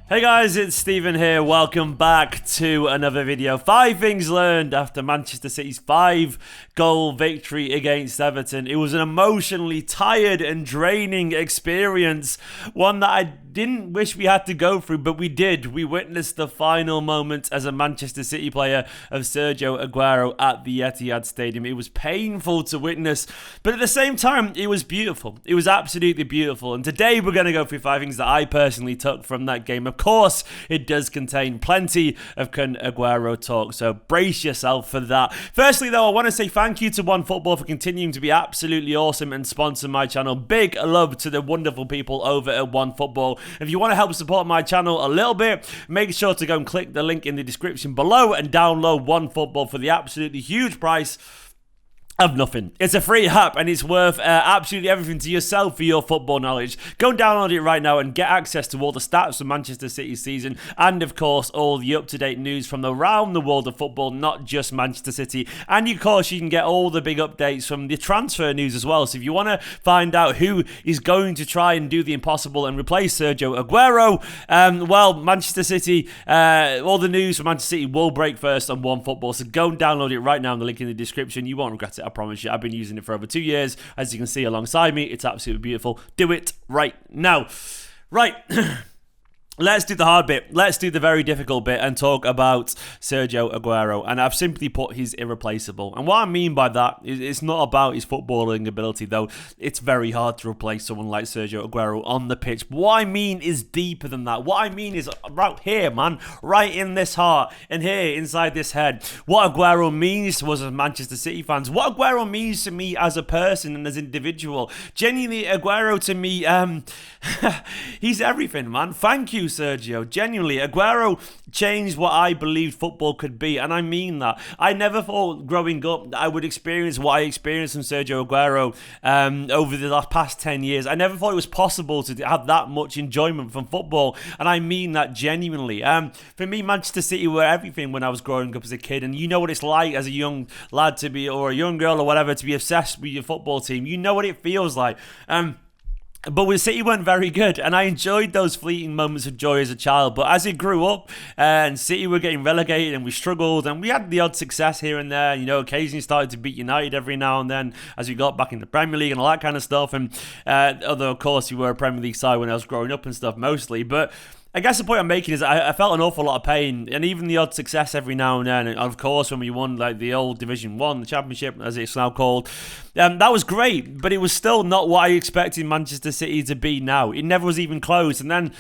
Hey guys, it's Stephen here. Welcome back to another video. 5 things learned after Manchester City's 5-goal victory against Everton. It was an emotionally tired and draining experience. One that I didn't wish we had to go through, but we did. We witnessed the final moments as a Manchester City player of Sergio Aguero at the Etihad Stadium. It was painful to witness, but at the same time, it was beautiful. It was absolutely beautiful. And today we're going to go through 5 things that I personally took from that game. Of course, it does contain plenty of Aguero talk, so brace yourself for that. Firstly, though, I want to say thank you to OneFootball for continuing to be absolutely awesome and sponsor my channel. Big love to the wonderful people over at OneFootball. If you want to help support my channel a little bit, make sure to go and click the link in the description below and download OneFootball for the absolutely huge price of nothing. It's a free app and it's worth absolutely everything to yourself for your football knowledge. Go and download it right now and get access to all the stats from Manchester City's season and, of course, all the up-to-date news from around the world of football, not just Manchester City. And, of course, you can get all the big updates from the transfer news as well. So if you want to find out who is going to try and do the impossible and replace Sergio Aguero, well, Manchester City, all the news from Manchester City will break first on OneFootball. So go and download it right now in the link in the description. You won't regret it. I promise you. I've been using it for over 2 years. As you can see alongside me, it's absolutely beautiful. Do it right now. Right. Let's do the hard bit. Let's do the very difficult bit and talk about Sergio Aguero. And I've simply put he's irreplaceable. And what I mean by that is it's not about his footballing ability, though. It's very hard to replace someone like Sergio Aguero on the pitch. But what I mean is deeper than that. What I mean is right here, man. Right in this heart and here inside this head. What Aguero means to us as Manchester City fans. What Aguero means to me as a person and as an individual. Genuinely, Aguero to me, he's everything, man. Thank you, Sergio. Genuinely, Aguero changed what I believed football could be, and I mean that. I never thought growing up I would experience what I experienced from Sergio Aguero over the past 10 years. I never thought it was possible to have that much enjoyment from football, and I mean that genuinely. For me, Manchester City were everything when I was growing up as a kid, and you know what it's like as a young lad to be, or a young girl or whatever, to be obsessed with your football team. You know what it feels like. But with City weren't very good, and I enjoyed those fleeting moments of joy as a child. But as it grew up, and City were getting relegated, and we struggled, and we had the odd success here and there. You know, occasionally started to beat United every now and then as we got back in the Premier League and all that kind of stuff. And although, of course, we were a Premier League side when I was growing up and stuff mostly, but I guess the point I'm making is I felt an awful lot of pain, and even the odd success every now and then. And of course, when we won like the old Division 1, the Championship as it's now called, that was great, but it was still not what I expected Manchester City to be now. It never was even close. And then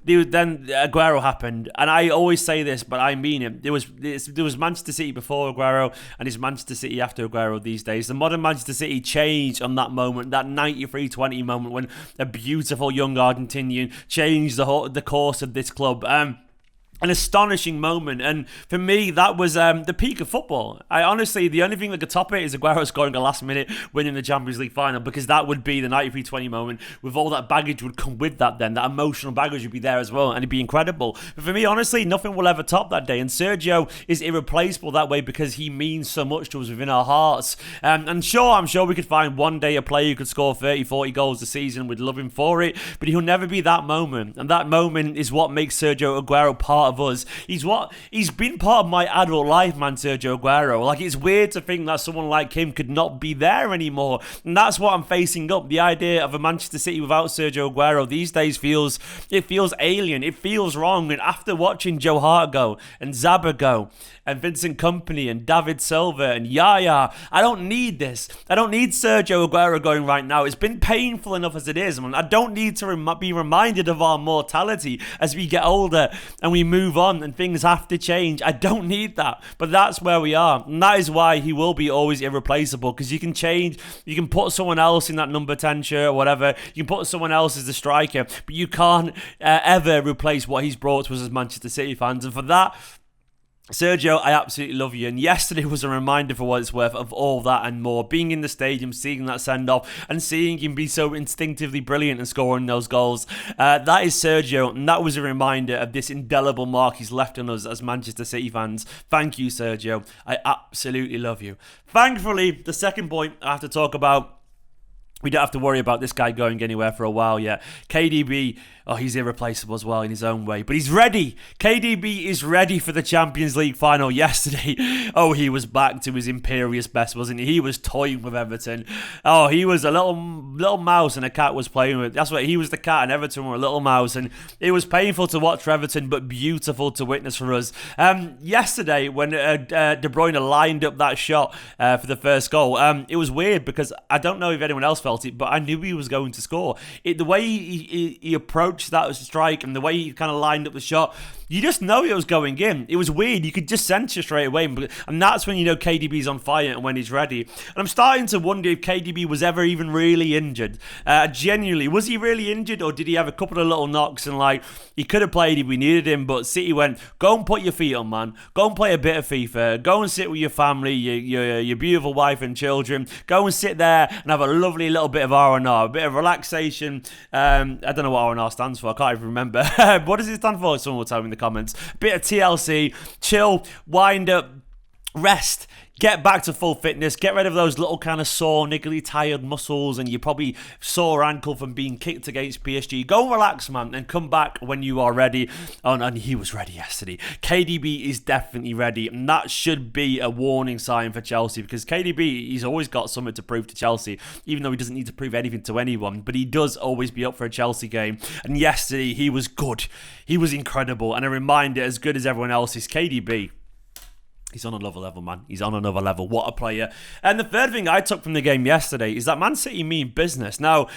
Aguero happened, and I always say this, but I mean it. There was Manchester City before Aguero, and it's Manchester City after Aguero these days. The modern Manchester City changed on that moment, that 93-20 moment when a beautiful young Argentinian changed the course of this club. An astonishing moment, and for me that was the peak of football. I honestly, the only thing that could top it is Aguero scoring a last minute win in the Champions League final, because that would be the 93-20 moment with all that baggage would come with that. Then that emotional baggage would be there as well, and it'd be incredible. But for me, honestly, nothing will ever top that day, and Sergio is irreplaceable that way because he means so much to us within our hearts. And sure, I'm sure we could find one day a player who could score 30-40 goals a season. We'd love him for it, but he'll never be that moment, and that moment is what makes Sergio Aguero part of us. He's been part of my adult life, man. Sergio Aguero. Like, it's weird to think that someone like him could not be there anymore, and that's what I'm facing up. The idea of a Manchester City without Sergio Aguero these days feels alien. It feels wrong. And after watching Joe Hart go and Zabba go and Vincent Kompany and David Silva and Yaya, I don't need this. I don't need Sergio Aguero going right now. It's been painful enough as it is, man. I don't need to be reminded of our mortality as we get older and we move on and things have to change. I don't need that, but that's where we are, and that is why he will be always irreplaceable, because you can change, you can put someone else in that number 10 shirt or whatever, you can put someone else as the striker, but you can't ever replace what he's brought to us as Manchester City fans. And for that, Sergio, I absolutely love you. And yesterday was a reminder, for what it's worth, of all that and more. Being in the stadium, seeing that send-off, and seeing him be so instinctively brilliant and scoring those goals. That is Sergio, and that was a reminder of this indelible mark he's left on us as Manchester City fans. Thank you, Sergio. I absolutely love you. Thankfully, the second point I have to talk about We don't have to worry about this guy going anywhere for a while yet. KDB, he's irreplaceable as well in his own way. But he's ready. KDB is ready for the Champions League final yesterday. He was back to his imperious best, wasn't he? He was toying with Everton. He was a little mouse and a cat was playing with. That's what he was, the cat, and Everton were a little mouse. And it was painful to watch for Everton, but beautiful to witness for us. Yesterday, when De Bruyne lined up that shot for the first goal, it was weird because I don't know if anyone else felt it, but I knew he was going to score. The way he approached that strike and the way he kind of lined up the shot, you just know it was going in. It was weird. You could just sense it straight away. And that's when you know KDB's on fire and when he's ready. And I'm starting to wonder if KDB was ever even really injured. Genuinely, was he really injured, or did he have a couple of little knocks and he could have played if we needed him, but City went, go and put your feet on, man. Go and play a bit of FIFA. Go and sit with your family, your beautiful wife and children. Go and sit there and have a lovely little bit of R&R, a bit of relaxation. I don't know what R&R stands for. I can't even remember. What does it stand for? Someone will tell me in the comments. A bit of TLC, chill, wind up, rest, get back to full fitness, get rid of those little kind of sore, niggly, tired muscles, and you probably sore ankle from being kicked against PSG. Go and relax, man, and come back when you are ready. And he was ready yesterday. KDB is definitely ready, and that should be a warning sign for Chelsea, because KDB, he's always got something to prove to Chelsea, even though he doesn't need to prove anything to anyone, but he does always be up for a Chelsea game. And yesterday, he was good. He was incredible, and a reminder, as good as everyone else, is KDB. He's on another level, man. He's on another level. What a player. And the third thing I took from the game yesterday is that Man City mean business. Now,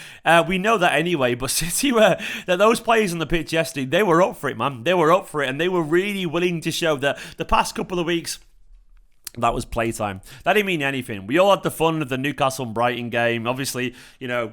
we know that anyway, but City that those players on the pitch yesterday, they were up for it, man. They were up for it, and they were really willing to show that the past couple of weeks, that was playtime. That didn't mean anything. We all had the fun of the Newcastle and Brighton game. Obviously, it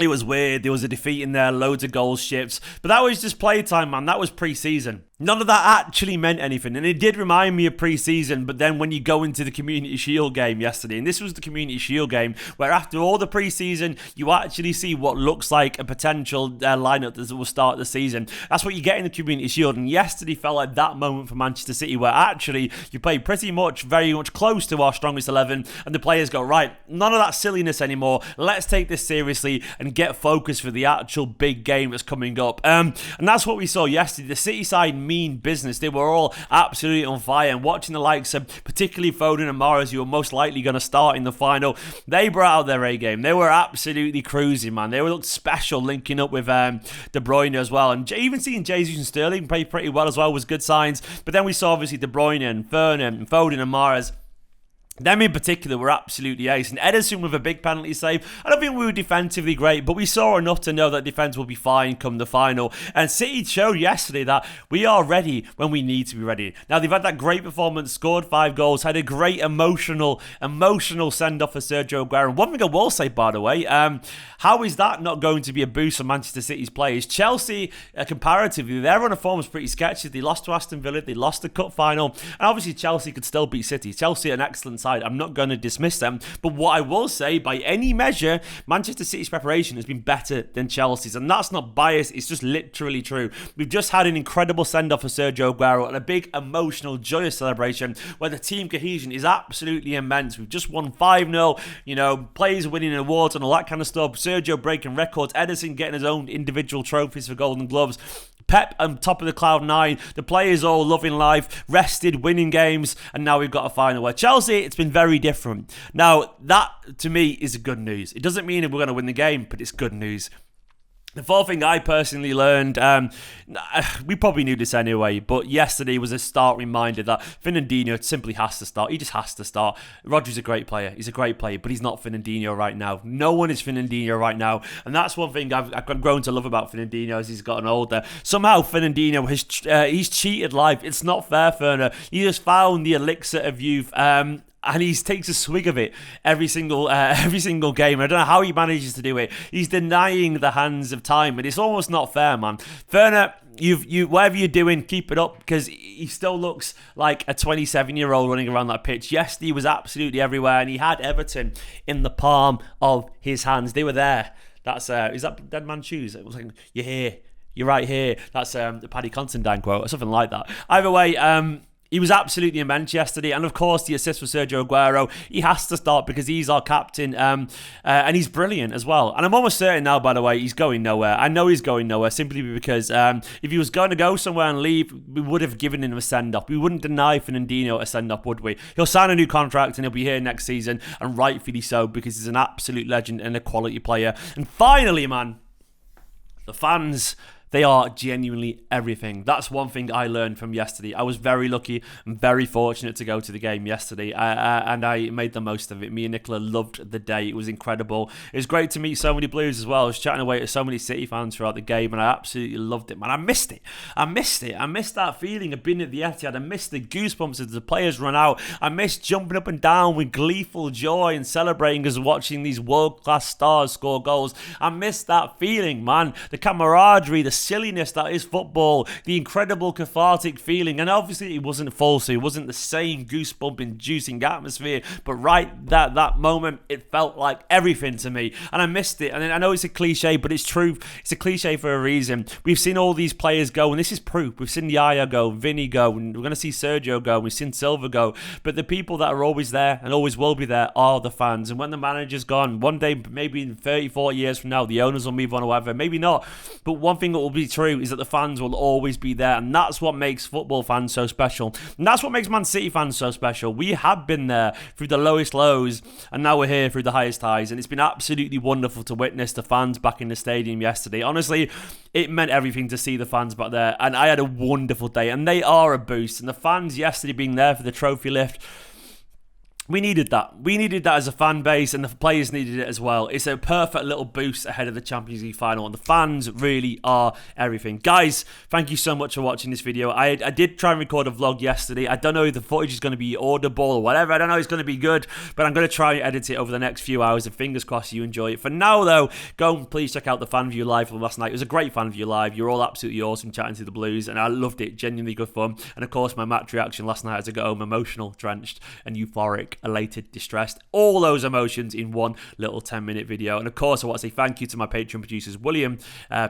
was weird. There was a defeat in there, loads of goals shipped. But that was just playtime, man. That was pre-season. None of that actually meant anything. And it did remind me of pre-season, but then when you go into the Community Shield game yesterday, and this was the Community Shield game, where after all the pre-season, you actually see what looks like a potential lineup that will start the season. That's what you get in the Community Shield. And yesterday felt like that moment for Manchester City, where actually you played pretty much, very much close to our strongest 11, and the players go, right, none of that silliness anymore. Let's take this seriously and get focused for the actual big game that's coming up. And that's what we saw yesterday. The City side mean business. They were all absolutely on fire, and watching the likes of particularly Foden and Mahrez, who are most likely going to start in the final, they brought out their A game. They were absolutely cruising, man. They looked special, linking up with De Bruyne as well, and even seeing Jesus and Sterling play pretty well as well was good signs. But then we saw obviously De Bruyne and Foden and Mahrez. Them in particular were absolutely ace. And Ederson with a big penalty save. I don't think we were defensively great, but we saw enough to know that defence will be fine come the final. And City showed yesterday that we are ready when we need to be ready. Now, they've had that great performance, scored 5 goals, had a great emotional send-off for Sergio Aguero. And one thing I will say, by the way, how is that not going to be a boost for Manchester City's players? Chelsea, comparatively, their run of form was pretty sketchy. They lost to Aston Villa, they lost the cup final, and obviously Chelsea could still beat City. Chelsea are an excellent side. I'm not going to dismiss them, but what I will say, by any measure, Manchester City's preparation has been better than Chelsea's, and that's not biased, it's just literally true. We've just had an incredible send-off for Sergio Aguero and a big emotional, joyous celebration where the team cohesion is absolutely immense. We've just won 5-0, players winning awards and all that kind of stuff, Sergio breaking records, Ederson getting his own individual trophies for Golden Gloves, Pep on top of the cloud 9, the players all loving life, rested, winning games, and now we've got a final where Chelsea, it's been very different. Now, that to me is good news. It doesn't mean that we're going to win the game, but it's good news. The fourth thing I personally learned, we probably knew this anyway, but yesterday was a stark reminder that Fernandinho simply has to start. He just has to start. Rodri's a great player. He's a great player, but he's not Fernandinho right now. No one is Fernandinho right now, and that's one thing I've grown to love about Fernandinho as he's gotten older. Somehow Fernandinho he's cheated life. It's not fair, Ferner. He just found the elixir of youth. And he takes a swig of it every single game. I don't know how he manages to do it. He's denying the hands of time, and it's almost not fair, man. Werner, you whatever you're doing, keep it up, because he still looks like a 27-year-old running around that pitch. Yes, he was absolutely everywhere, and he had Everton in the palm of his hands. They were there. That's is that Dead Man's Shoes? It was like, you're here, you're right here. That's the Paddy Considine quote or something like that. Either way, He was absolutely immense yesterday. And of course, the assist for Sergio Aguero, he has to start because he's our captain. And he's brilliant as well. And I'm almost certain now, by the way, he's going nowhere. I know he's going nowhere simply because if he was going to go somewhere and leave, we would have given him a send-off. We wouldn't deny Fernandinho a send-off, would we? He'll sign a new contract and he'll be here next season, and rightfully so, because he's an absolute legend and a quality player. And finally, man, the fans, they are genuinely everything. That's one thing I learned from yesterday. I was very lucky and very fortunate to go to the game yesterday, and I made the most of it. Me and Nicola loved the day. It was incredible. It was great to meet so many Blues as well. I was chatting away to so many City fans throughout the game, and I absolutely loved it, man. I missed it. I missed that feeling of being at the Etihad. I missed the goosebumps as the players run out. I missed jumping up and down with gleeful joy and celebrating as watching these world-class stars score goals. I missed that feeling, man. The camaraderie, the silliness that is football, the incredible cathartic feeling. And obviously it wasn't full, so it wasn't the same goosebump inducing atmosphere, but right that moment, it felt like everything to me, and I missed it. And I know it's a cliche, but it's true. It's a cliche for a reason. We've seen all these players go, and this is proof. We've seen Yaya go, Vinny go, and we're going to see Sergio go, we've seen Silva go, but the people that are always there and always will be there are the fans. And when the manager's gone, one day, maybe in 30, 40 years from now, the owners will move on or whatever, maybe not, but one thing that will be true is that the fans will always be there, and that's what makes football fans so special, and that's what makes Man City fans so special. We have been there through the lowest lows, and now we're here through the highest highs, and it's been absolutely wonderful to witness the fans back in the stadium yesterday. Honestly, it meant everything to see the fans back there, and I had a wonderful day, and they are a boost. And the fans yesterday being there for the trophy lift, we needed that. We needed that as a fan base, and the players needed it as well. It's a perfect little boost ahead of the Champions League final, and the fans really are everything. Guys, thank you so much for watching this video. I did try and record a vlog yesterday. I don't know if the footage is going to be audible or whatever. I don't know if it's going to be good, but I'm going to try and edit it over the next few hours, and fingers crossed you enjoy it. For now, though, go and please check out the fan view live from last night. It was a great fan view live. You're all absolutely awesome chatting to the Blues, and I loved it. Genuinely good fun. And of course, my match reaction last night as I got home, emotional, drenched, and euphoric, elated, distressed, all those emotions in one little 10-minute video. And of course, I want to say thank you to my Patreon producers, William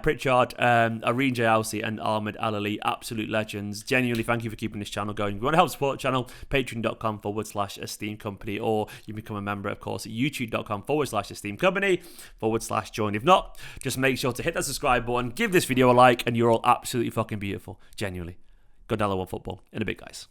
Pritchard, Irene J. Alsey, and Ahmed Alali, absolute legends. Genuinely, thank you for keeping this channel going. If you want to help support the channel, patreon.com/Esteemed Company, or you become a member, of course, at youtube.com/Esteemed Company/join. If not, just make sure to hit that subscribe button, give this video a like, and you're all absolutely fucking beautiful. Genuinely. Go down One Football. In a bit, guys.